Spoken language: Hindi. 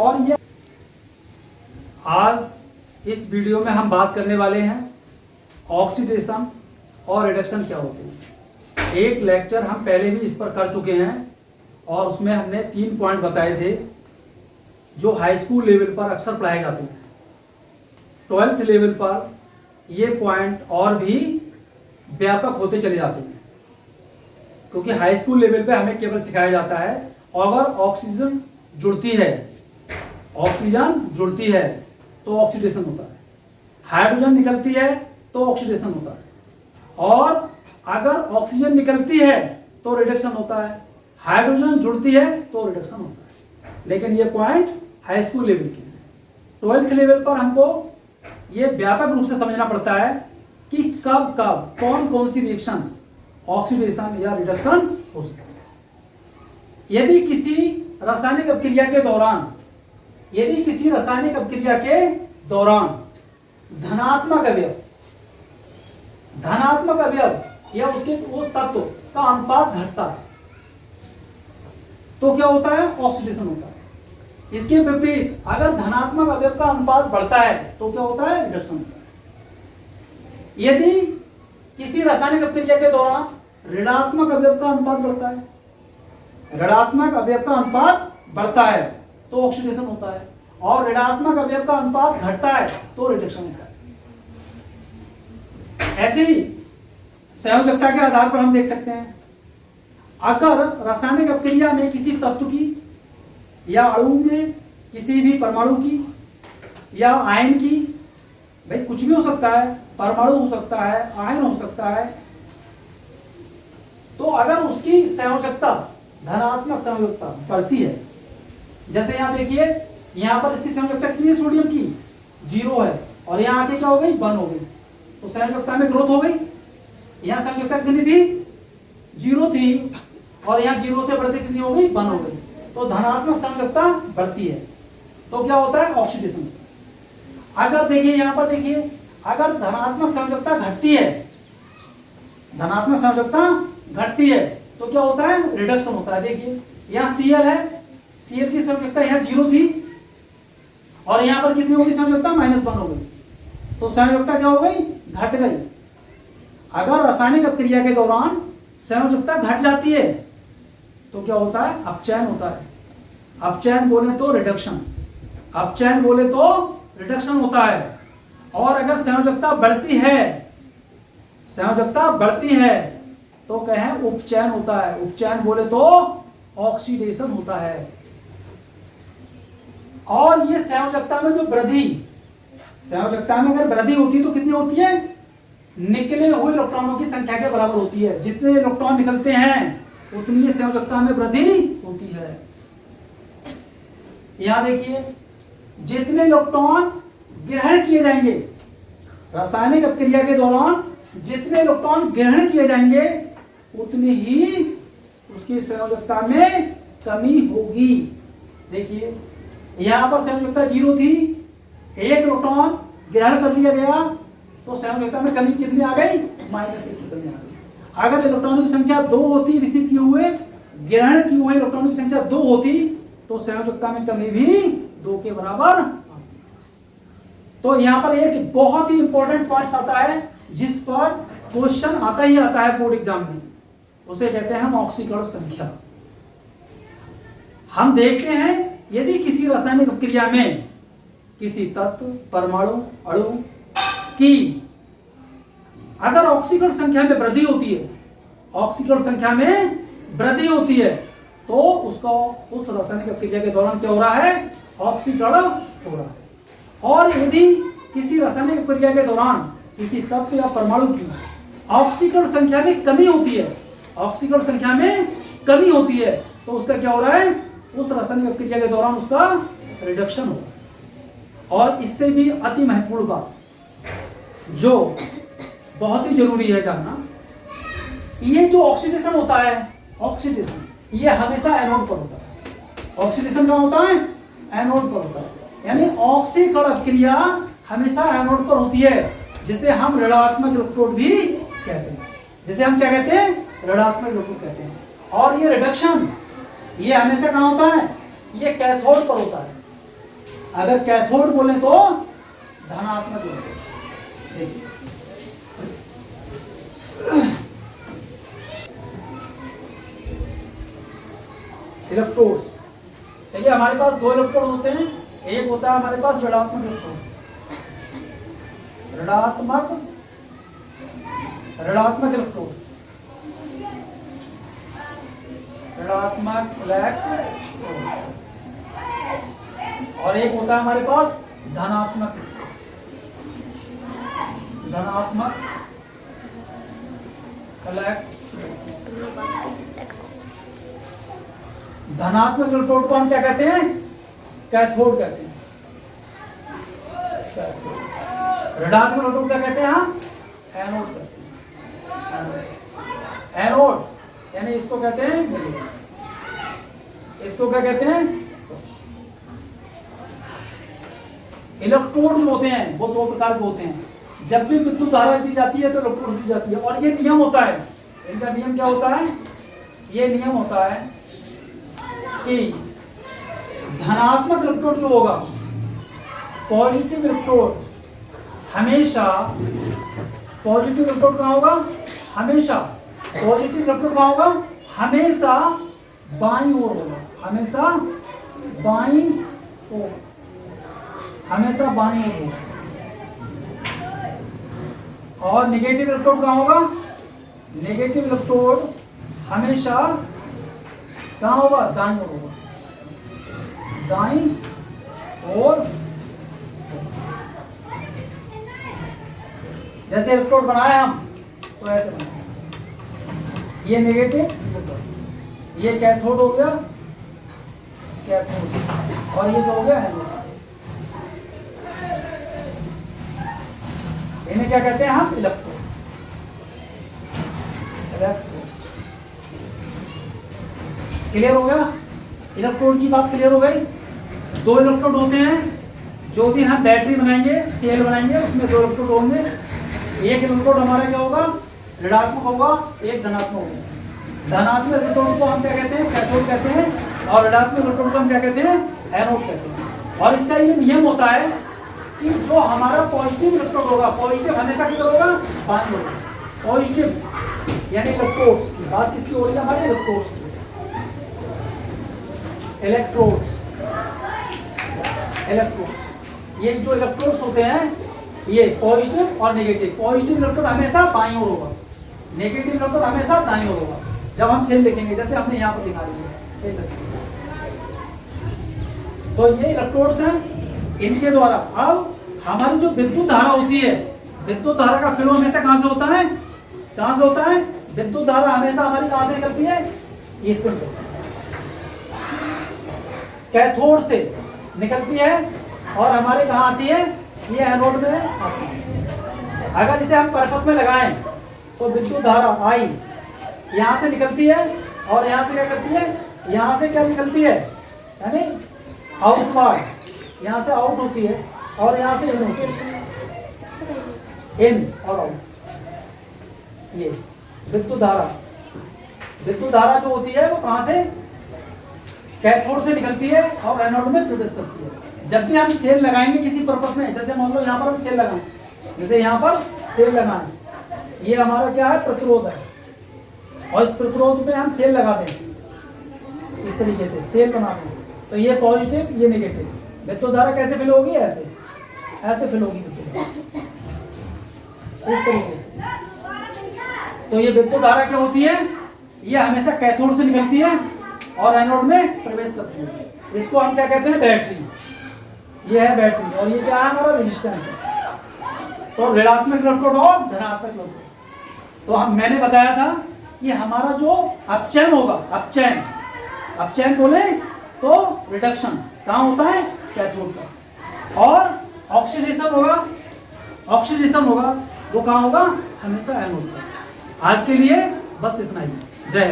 और ये आज इस वीडियो में हम बात करने वाले हैं ऑक्सीडेशन और रिडक्शन क्या होते हैं। एक लेक्चर हम पहले भी इस पर कर चुके हैं और उसमें हमने 3 पॉइंट बताए थे जो हाई स्कूल लेवल पर अक्सर पढ़ाए जाते हैं। 12th लेवल पर ये पॉइंट और भी व्यापक होते चले जाते हैं, क्योंकि हाई स्कूल लेवल पे हमें केवल सिखाया जाता है अगर ऑक्सीजन जुड़ती है तो ऑक्सीडेशन होता है, हाइड्रोजन निकलती है तो ऑक्सीडेशन होता है, और अगर ऑक्सीजन निकलती है तो रिडक्शन होता है, हाइड्रोजन जुड़ती है तो रिडक्शन होता है। लेकिन ये पॉइंट हाई स्कूल लेवल के हैं। 12th लेवल पर हमको ये व्यापक रूप से समझना पड़ता है कि कब कब कौन कौन सी रिएक्शंस ऑक्सीडेशन या रिडक्शन हो सकती है। यदि किसी रासायनिक अभिक्रिया के दौरान धनात्मक अवयव या उसके वो तत्व का अनुपात घटता है तो क्या होता है? ऑक्सीडेशन होता है। इसके विपरीत अगर धनात्मक अवयव का अनुपात बढ़ता है तो क्या होता है? रिडक्शन होता है। यदि किसी रासायनिक अभिक्रिया के दौरान ऋणात्मक अवयव का अनुपात बढ़ता है तो ऑक्सीडेशन होता है, और ऋणात्मक अवयव का अनुपात घटता है तो रिडक्शन होता है। ऐसे ही संयोजकता के आधार पर हम देख सकते हैं, अगर रासायनिक अभिक्रिया में किसी तत्व की या अणु में किसी भी परमाणु की या आयन की, भाई कुछ भी हो सकता है, परमाणु हो सकता है, आयन हो सकता है, तो अगर उसकी संयोजकता धनात्मक संयोजकता बढ़ती है, जैसे यहां देखिए यहां पर इसकी संयोजकता कितनी है? सोडियम की 0 है, और यहां आके क्या हो गई? 1 हो गई, तो संयोजकता में ग्रोथ हो गई। यहां संयोजकता कितनी थी? 0 थी, और यहां 0 से बढ़ते कितनी हो गई? 1 हो गई, तो धनात्मक संयोजकता बढ़ती है तो क्या होता है? ऑक्सीडेशन। अगर देखिए यहां पर देखिए, अगर धनात्मक संयोजकता घटती है तो क्या होता है? रिडक्शन होता है। देखिए यहाँ Cl है, Cl की संयोजकता यहाँ 0 थी, और यहाँ पर कितनी होगी संयोजकता? -1 हो गई, तो संयोजकता क्या हो गई? घट गई। अगर रासायनिक अभिक्रिया के दौरान संयोजकता घट जाती है तो क्या होता है? अपचयन होता है। अपचयन बोले तो रिडक्शन होता है। और अगर संयोजकता बढ़ती है तो कहें उपचयन होता है। उपचयन बोले तो ऑक्सीडेशन होता है। और ये संयोजकता में अगर वृद्धि होती है तो कितनी होती है? निकले हुए इलेक्ट्रॉनों की संख्या के बराबर होती है। जितने इलेक्ट्रॉन निकलते हैं उतनी ये संयोजकता में वृद्धि होती है। यहां देखिए, जितने इलेक्ट्रॉन ग्रहण किए जाएंगे रासायनिक अभिक्रिया के दौरान, जितने इलेक्ट्रॉन ग्रहण किए जाएंगे उतनी ही उसकी संयोजकता में कमी होगी। देखिए यहां पर संयोजकता 0 थी, 1 इलेक्ट्रॉन ग्रहण कर लिया गया तो संयोजकता में कमी कितनी आ गई? -1 की कमी आ गई। अगर इलेक्ट्रॉनों की संख्या 2 होती, रिसीव किए हुए ग्रहण किए हुए इलेक्ट्रॉनों की संख्या 2 होती तो संयोजकता में कमी भी 2 के बराबर। तो यहां पर एक बहुत ही इंपॉर्टेंट पॉइंट आता है जिस पर क्वेश्चन आता ही आता है बोर्ड एग्जाम में, उसे कहते हैं हम ऑक्सीकरण संख्या। हम देखते हैं यदि किसी रासायनिक अभिक्रिया में किसी तत्व, परमाणु, अणु की अगर ऑक्सीकरण संख्या में वृद्धि होती है तो उसका उस रासायनिक अभिक्रिया के दौरान क्या हो रहा है? ऑक्सीकरण हो रहा है। और यदि किसी रासायनिक अभिक्रिया के दौरान किसी तत्व या परमाणु की ऑक्सीकरण संख्या में कमी होती है तो उसका क्या हो रहा है? उस रासायनिक अभिक्रिया के दौरान उसका रिडक्शन हो रहा है। और इससे भी अति महत्वपूर्ण बात जो बहुत ही जरूरी है जानना, ये जो ऑक्सीडेशन होता है, ये हमेशा एनोड पर होता है। ऑक्सीडेशन कहाँ होता है? एनोड पर होता है। यानी ऑक्सीकरण अभिक्रिया हमेशा एनोड पर होती है, जिसे हम ऋणात्मक इलेक्ट्रोड भी कहते हैं। और ये रिडक्शन ये हमेशा कहाँ होता है? ये कैथोड पर होता है। अगर कैथोड बोले तो धनात्मक इलेक्ट्रोड। देखिए इलेक्ट्रोड्स, देखिए हमारे पास दो इलेक्ट्रोड होते हैं। एक होता है हमारे पास ऋणात्मक इलेक्ट्रोड, ऋणात्मक इलेक्ट्रोड, ऋणात्मक इलेक्ट्रोड, और एक होता है हमारे पास धनात्मक धनात्मक इलेक्ट्रोड को हम क्या कहते हैं? कैथोड कहते हैं। ऋणात्मक इलेक्ट्रोड क्या कहते हैं? हम एनोड कहते हैं। एनोड यानी इसको कहते हैं, इसको क्या कहते हैं? इलेक्ट्रोड जो होते हैं वो दो प्रकार के होते हैं। जब भी विद्युत धारा दी जाती है तो इलेक्ट्रोड दी जाती है, और ये नियम होता है, इनका नियम क्या होता है? ये नियम होता है कि धनात्मक इलेक्ट्रोड जो होगा, पॉजिटिव इलेक्ट्रोड हमेशा, पॉजिटिव इलेक्ट्रोड कहाँ होगा? हमेशा पॉजिटिव इलेक्ट्रोड कहाँ होगा? हमेशा बाईं ओर होगा, हमेशा बाईं ओर, हमेशा बाईं ओर होगा। और नेगेटिव इलेक्ट्रोड कहाँ होगा? नेगेटिव इलेक्ट्रोड हमेशा कहाँ होगा? दाईं ओर होगा, दाईं ओर। जैसे इलेक्ट्रोड बनाए हम तो ऐसे बनाए, ये नेगेटिव, ये कैथोड हो गया, कैथोड, और ये जो हो गया एनोड। इन्हें क्या कहते हैं हम? इलेक्ट्रोड। क्लियर हो गया? इलेक्ट्रोड की बात क्लियर हो गई। दो इलेक्ट्रोड होते हैं, जो भी हम बैटरी बनाएंगे, सेल बनाएंगे, उसमें दो इलेक्ट्रोड होंगे। एक इलेक्ट्रोड हमारा क्या होगा? ऋणात्मक होगा, एक धनात्मक होगा। धनात्मक इलेक्ट्रोड को हम क्या कहते हैं? कैथोड कहते हैं, और ऋणात्मक इलेक्ट्रोड को हम क्या कहते हैं? एनोड कहते हैं। और इसका ये नियम होता है कि जो हमारा पॉजिटिव इलेक्ट्रोड होगा, पॉजिटिव हमेशा किधर होगा? बाईं ओर। पॉजिटिव यानी इलेक्ट्रोड्स की बात किसकी हो रही है? हमारे इलेक्ट्रोड्स की। इलेक्ट्रोड्स, ये जो इलेक्ट्रोड्स होते हैं, ये पॉजिटिव और नेगेटिव। पॉजिटिव इलेक्ट्रोड हमेशा बाईं ओर होगा, नेगेटिव इलेक्ट्रोड हमेशा दाईं ओर होगा। जब हम सेल लिखेंगे, जैसे हमने यहाँ पर दिखा दी है सेल लिखेंगे, तो ये इलेक्ट्रोड्स हैं। इनके द्वारा अब हमारी जो विद्युत धारा होती है, विद्युत धारा का फ्लो हमेशा कहां से होता है? कहां से होता है? विद्युत धारा हमेशा हमारी कहां से निकलती है? इससे कैथोड से निकलती है, और हमारे कहां आती है? ये एनोड में आती है। अगर इसे हम परिपथ में लगाएं तो विद्युत धारा आई यहां से निकलती है, और यहां से क्या करती है? यहां से क्या निकलती है? यानी आउटवर्ड, यहां से आउट होती है, और यहां से इन होती है, इन और आउट। ये विद्युत धारा जो होती है वो कहां से? कैथोड से निकलती है और एनोड में प्रवेश करती है। जब भी हम सेल लगाएंगे किसी पर्पस में, जैसे मान लो यहाँ पर हम सेल लगाएं, जैसे यहाँ पर सेल लगाएं, ये हमारा क्या है? प्रतिरोध है, और इस प्रतिरोध पे हम सेल लगाते हैं, इस तरीके से सेल बनाते हैं। तो ये पॉजिटिव, ये नेगेटिव। विद्युत धारा कैसे फ्लो होगी? ऐसे, ऐसे फ्लो होगी इस तरीके से। तो ये विद्युत धारा क्या होती है? ये हमेशा कैथोड से निकलती है और एनोड में प्रवेश करती है। इसको हम क्या कहते हैं? बैटरी। ये है बैटरी, और ये क्या है? हमारा रेजिस्टेंस है। तो ऋणात्मक इलेक्ट्रोड और धनात्मक इलेक्ट्रोड। तो मैंने बताया था कि हमारा जो अपचयन होगा, अपचयन बोले तो रिडक्शन कहाँ होता है? कैथोड का। और ऑक्सीडेशन होगा वो कहाँ होगा? हमेशा एनोड का। आज के लिए बस इतना ही। जय।